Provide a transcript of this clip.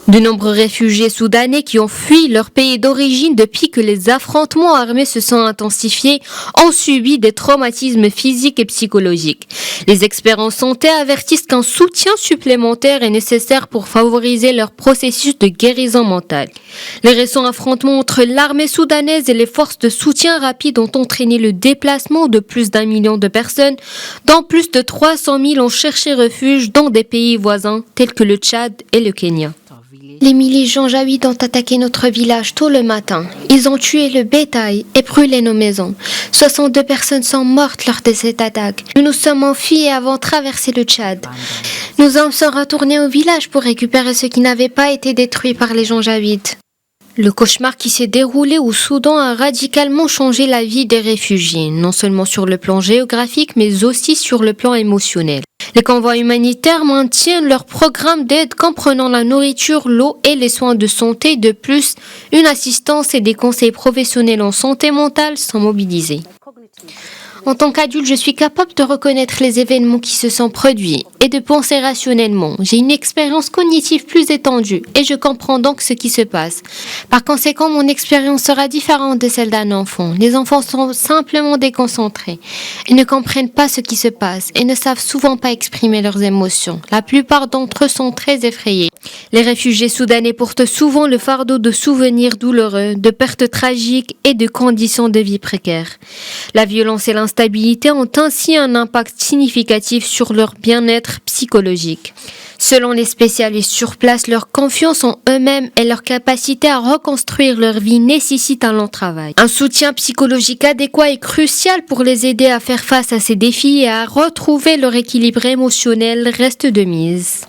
De nombreux réfugiés soudanais qui ont fui leur pays d'origine depuis que les affrontements armés se sont intensifiés ont subi des traumatismes physiques et psychologiques. Les experts en santé avertissent qu'un soutien supplémentaire est nécessaire pour favoriser leur processus de guérison mentale. Les récents affrontements entre l'armée soudanaise et les forces de soutien rapide ont entraîné le déplacement de plus d'1 million de personnes, dont plus de 300 000 ont cherché refuge dans des pays voisins tels que le Tchad et le Kenya. Les milices janjaouides ont attaqué notre village tôt le matin. Ils ont tué le bétail et brûlé nos maisons. 62 personnes sont mortes lors de cette attaque. Nous nous sommes enfuis et avons traversé le Tchad. Nous en sommes retournés au village pour récupérer ce qui n'avait pas été détruit par les janjaouides. Le cauchemar qui s'est déroulé au Soudan a radicalement changé la vie des réfugiés, non seulement sur le plan géographique, mais aussi sur le plan émotionnel. Les convois humanitaires maintiennent leur programme d'aide comprenant la nourriture, l'eau et les soins de santé. De plus, une assistance et des conseils professionnels en santé mentale sont mobilisés. En tant qu'adulte, je suis capable de reconnaître les événements qui se sont produits et de penser rationnellement. J'ai une expérience cognitive plus étendue et je comprends donc ce qui se passe. Par conséquent, mon expérience sera différente de celle d'un enfant. Les enfants sont simplement déconcentrés. Ils ne comprennent pas ce qui se passe et ne savent souvent pas exprimer leurs émotions. La plupart d'entre eux sont très effrayés. Les réfugiés soudanais portent souvent le fardeau de souvenirs douloureux, de pertes tragiques et de conditions de vie précaires. La violence et l'instabilité ont ainsi un impact significatif sur leur bien-être psychologique. Selon les spécialistes sur place, leur confiance en eux-mêmes et leur capacité à reconstruire leur vie nécessitent un long travail. Un soutien psychologique adéquat est crucial pour les aider à faire face à ces défis et à retrouver leur équilibre émotionnel reste de mise.